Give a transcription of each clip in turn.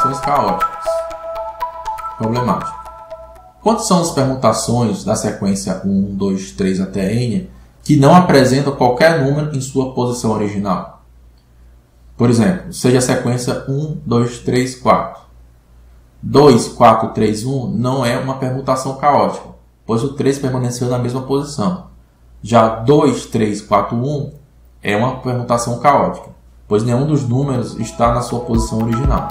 permutações caóticas. Problemática. Quantas são as permutações da sequência 1, 2, 3 até n que não apresentam qualquer número em sua posição original? Por exemplo, seja a sequência 1, 2, 3, 4. 2, 4, 3, 1 não é uma permutação caótica, pois o 3 permaneceu na mesma posição. Já 2, 3, 4, 1 é uma permutação caótica, pois nenhum dos números está na sua posição original.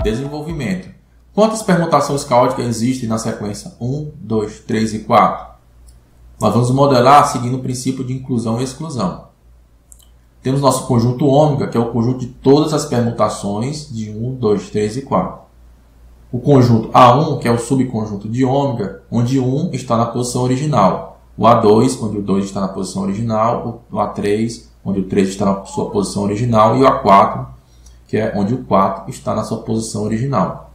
Desenvolvimento. Quantas permutações caóticas existem na sequência 1, 2, 3 e 4? Nós vamos modelar seguindo o princípio de inclusão e exclusão. Temos nosso conjunto ômega, que é o conjunto de todas as permutações de 1, 2, 3 e 4. O conjunto A1, que é o subconjunto de ômega, onde 1 está na posição original. O A2, onde o 2 está na posição original. O A3, onde o 3 está na sua posição original. E o A4, que é onde o 4 está na sua posição original.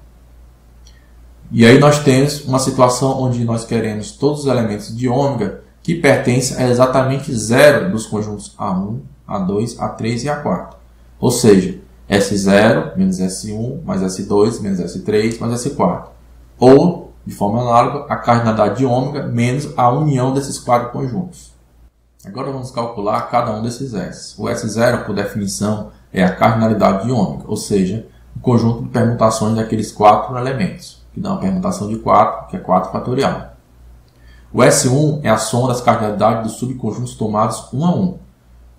E aí nós temos uma situação onde nós queremos todos os elementos de ômega que pertencem a exatamente zero dos conjuntos A1, A2, A3 e A4. Ou seja, S0 menos S1 mais S2 menos S3 mais S4. Ou, de forma análoga, a cardinalidade de ômega menos a união desses quatro conjuntos. Agora vamos calcular cada um desses S. O S0, por definição, é a cardinalidade de ômega, ou seja, o conjunto de permutações daqueles quatro elementos, que dá uma permutação de 4, que é 4 fatorial. O S1 é a soma das cardinalidades dos subconjuntos tomados 1 a 1,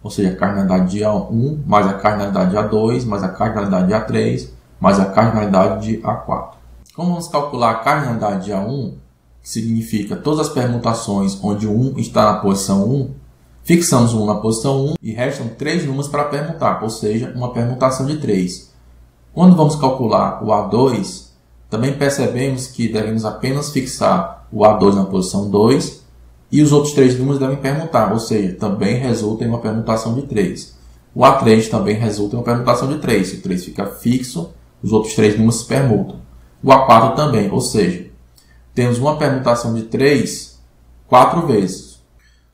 ou seja, a cardinalidade de A1 mais a cardinalidade de A2 mais a cardinalidade de A3 mais a cardinalidade de A4. Como vamos calcular a cardinalidade de A1, que significa todas as permutações onde o 1 está na posição 1, fixamos o 1 na posição 1 e restam 3 números para permutar, ou seja, uma permutação de 3. Quando vamos calcular o A2, também percebemos que devemos apenas fixar o A2 na posição 2 e os outros 3 números devem permutar, ou seja, também resulta em uma permutação de 3. O A3 também resulta em uma permutação de 3. Se o 3 fica fixo, os outros 3 números se permutam. O A4 também, ou seja, temos uma permutação de 3 4 vezes.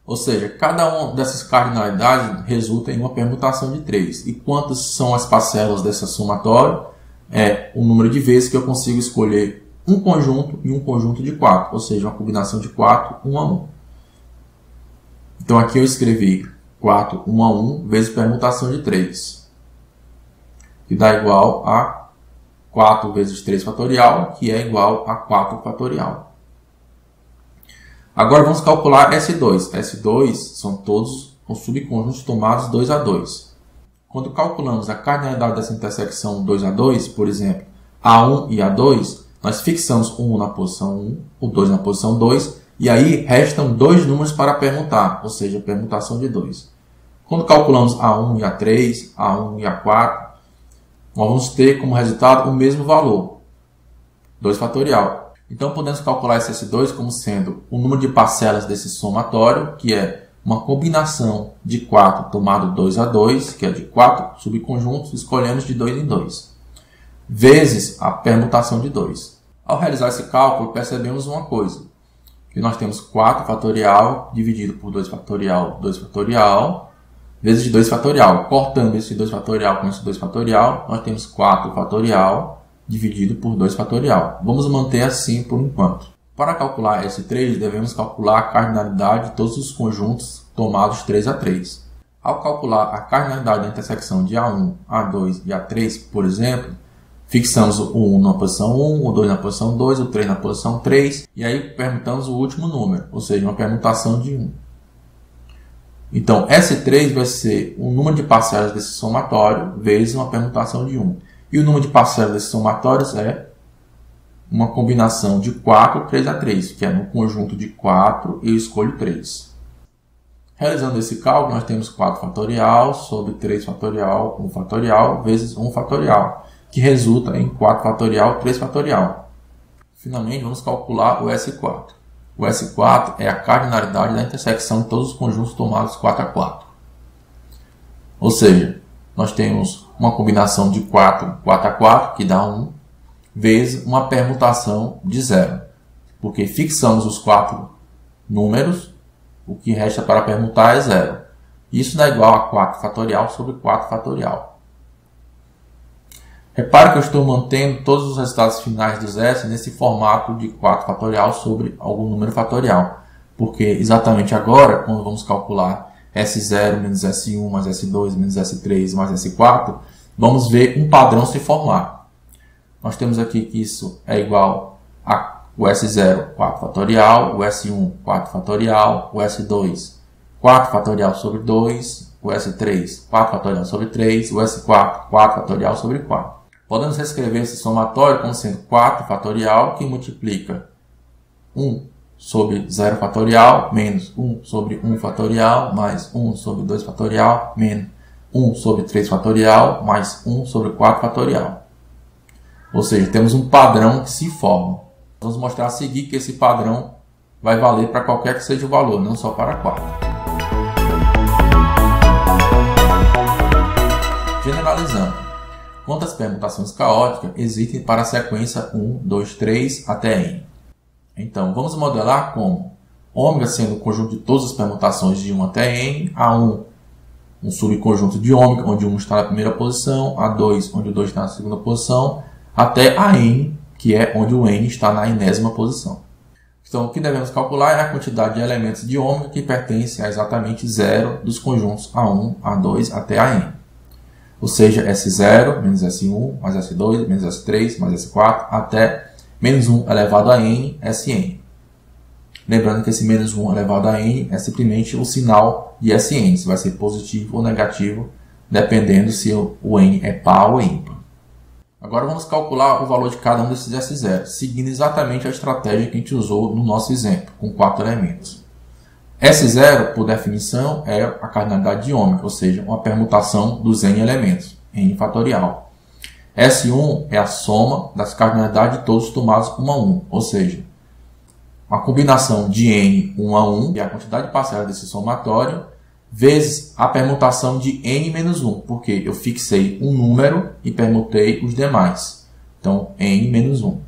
Ou seja, cada uma dessas cardinalidades resulta em uma permutação de 3. E quantas são as parcelas dessa somatória? É o número de vezes que eu consigo escolher um conjunto e um conjunto de 4. Ou seja, uma combinação de 4, 1 a 1. Então aqui eu escrevi 4, 1 a 1 vezes permutação de 3. Que dá igual a 4 vezes 3 fatorial, que é igual a 4 fatorial. Agora vamos calcular S2. S2 são todos os subconjuntos tomados 2 a 2. Quando calculamos a cardinalidade dessa intersecção 2 a 2, por exemplo, A1 e A2, nós fixamos o 1 na posição 1, o 2 na posição 2, e aí restam 2 números para permutar, ou seja, permutação de 2. Quando calculamos A1 e A3, A1 e A4, nós vamos ter como resultado o mesmo valor, 2 fatorial. Então, podemos calcular esse S2 como sendo o número de parcelas desse somatório, que é uma combinação de 4 tomado 2 a 2, que é de 4 subconjuntos, escolhemos de 2 em 2, vezes a permutação de 2. Ao realizar esse cálculo, percebemos uma coisa, que nós temos 4 fatorial dividido por 2 fatorial, vezes de 2 fatorial. Cortando esse 2 fatorial com esse 2 fatorial, nós temos 4 fatorial dividido por 2 fatorial. Vamos manter assim por enquanto. Para calcular S3, devemos calcular a cardinalidade de todos os conjuntos tomados 3 a 3. Ao calcular a cardinalidade da intersecção de A1, A2 e A3, por exemplo, fixamos o 1 na posição 1, o 2 na posição 2, o 3 na posição 3, e aí permutamos o último número, ou seja, uma permutação de 1. Então, S3 vai ser o número de parcelas desse somatório vezes uma permutação de 1. E o número de parcelas desses somatórios é uma combinação de 4, 3 a 3, que é no conjunto de 4 eu escolho 3. Realizando esse cálculo, nós temos 4 fatorial sobre 3 fatorial, 1 fatorial, vezes 1 fatorial, que resulta em 4 fatorial, 3 fatorial. Finalmente, vamos calcular o S4. O S4 é a cardinalidade da intersecção de todos os conjuntos tomados 4 a 4. Ou seja, nós temos uma combinação de 4, 4 a 4, que dá 1, vezes uma permutação de 0. Porque fixamos os 4 números, o que resta para permutar é 0. Isso dá igual a 4 fatorial sobre 4 fatorial. Repare que eu estou mantendo todos os resultados finais dos S nesse formato de 4 fatorial sobre algum número fatorial. Porque exatamente agora, quando vamos calcular S0 menos S1 mais S2 menos S3 mais S4, vamos ver um padrão se formar. Nós temos aqui que isso é igual a o S0, 4 fatorial, o S1, 4 fatorial, o S2, 4 fatorial sobre 2, o S3, 4 fatorial sobre 3, o S4, 4 fatorial sobre 4. Podemos reescrever esse somatório como sendo 4 fatorial, que multiplica 1 sobre 0 fatorial, menos 1 sobre 1 fatorial, mais 1 sobre 2 fatorial, menos 1 sobre 3 fatorial, mais 1 sobre 4 fatorial. Ou seja, temos um padrão que se forma. Vamos mostrar a seguir que esse padrão vai valer para qualquer que seja o valor, não só para 4. Generalizando, quantas permutações caóticas existem para a sequência 1, 2, 3 até n? Então, vamos modelar como ômega sendo o conjunto de todas as permutações de 1 até n, A1 um subconjunto de ômega, onde o 1 está na primeira posição, A2 onde o 2 está na segunda posição, até a n, que é onde o n está na enésima posição. Então, o que devemos calcular é a quantidade de elementos de ômega que pertence a exatamente 0 dos conjuntos A1, A2 até a n. Ou seja, S0 menos S1 mais S2 menos S3 mais S4 até menos 1 elevado a n, Sn. Lembrando que esse menos 1 elevado a n é simplesmente o sinal de Sn, se vai ser positivo ou negativo, dependendo se o n é par ou ímpar. Agora vamos calcular o valor de cada um desses S0, seguindo exatamente a estratégia que a gente usou no nosso exemplo, com 4 elementos. S0, por definição, é a cardinalidade de ômega, ou seja, uma permutação dos n elementos, n fatorial. S1 é a soma das cardinalidades de todos tomados 1 a 1, ou seja, uma combinação de n 1 a 1, que é a quantidade parcial desse somatório, vezes a permutação de n menos 1, porque eu fixei um número e permutei os demais. Então, n menos 1.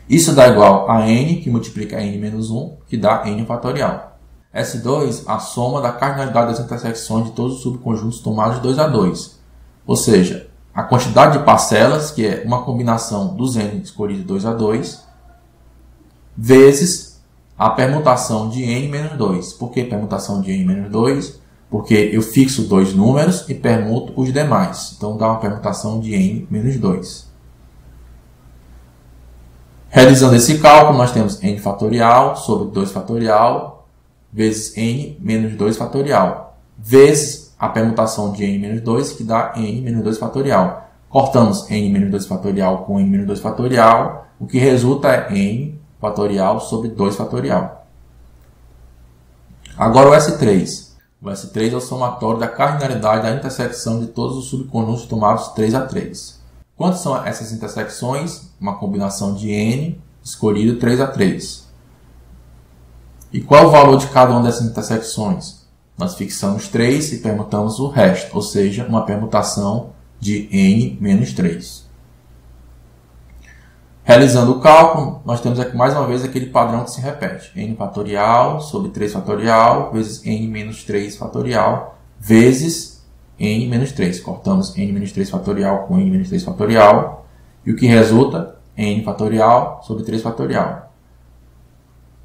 Isso dá igual a n, que multiplica n menos 1, que dá n fatorial. S2, a soma da cardinalidade das intersecções de todos os subconjuntos tomados de 2 a 2. Ou seja, a quantidade de parcelas, que é uma combinação dos n escolhidos de 2 a 2, vezes a permutação de n menos 2. Por que permutação de n menos 2? Porque eu fixo dois números e permuto os demais. Então, dá uma permutação de n menos 2. Realizando esse cálculo, nós temos n fatorial sobre 2 fatorial vezes n menos 2 fatorial, vezes a permutação de n menos 2, que dá n menos 2 fatorial. Cortamos n menos 2 fatorial com n menos 2 fatorial, o que resulta é n fatorial sobre 2 fatorial. Agora o S3. O S3 é o somatório da cardinalidade da intersecção de todos os subconjuntos tomados 3 a 3. Quantas são essas intersecções? Uma combinação de n escolhido 3 a 3. E qual é o valor de cada uma dessas intersecções? Nós fixamos 3 e permutamos o resto, ou seja, uma permutação de n menos 3. Realizando o cálculo, nós temos aqui mais uma vez aquele padrão que se repete. N fatorial sobre 3 fatorial vezes n menos 3 fatorial vezes n menos 3. Cortamos n menos 3 fatorial com n menos 3 fatorial. E o que resulta? N fatorial sobre 3 fatorial.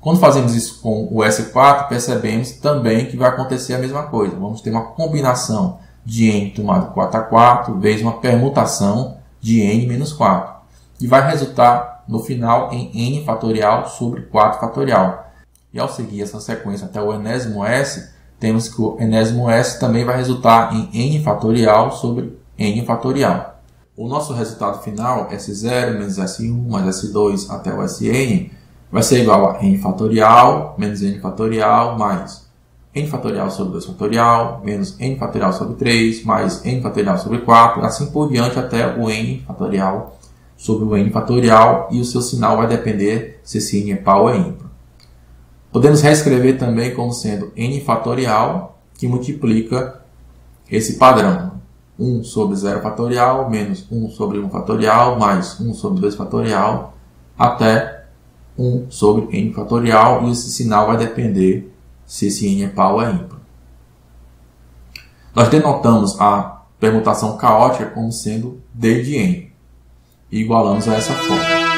Quando fazemos isso com o S4, percebemos também que vai acontecer a mesma coisa. Vamos ter uma combinação de n tomado 4 a 4 vezes uma permutação de n menos 4. E vai resultar no final em n fatorial sobre 4 fatorial. E ao seguir essa sequência até o enésimo s, temos que o enésimo s também vai resultar em n fatorial sobre n fatorial. O nosso resultado final, S0 menos S1 mais S2 até o Sn, vai ser igual a n fatorial menos n fatorial mais n fatorial sobre 2 fatorial menos n fatorial sobre 3 mais n fatorial sobre 4, assim por diante até o n fatorial sobre o n fatorial, e o seu sinal vai depender se esse n é par ou é ímpar. Podemos reescrever também como sendo n fatorial, que multiplica esse padrão. 1 sobre 0 fatorial, menos 1 sobre 1 fatorial, mais 1 sobre 2 fatorial, até 1 sobre n fatorial, e esse sinal vai depender se esse n é par ou é ímpar. Nós denotamos a permutação caótica como sendo D de N. E igualamos a essa forma.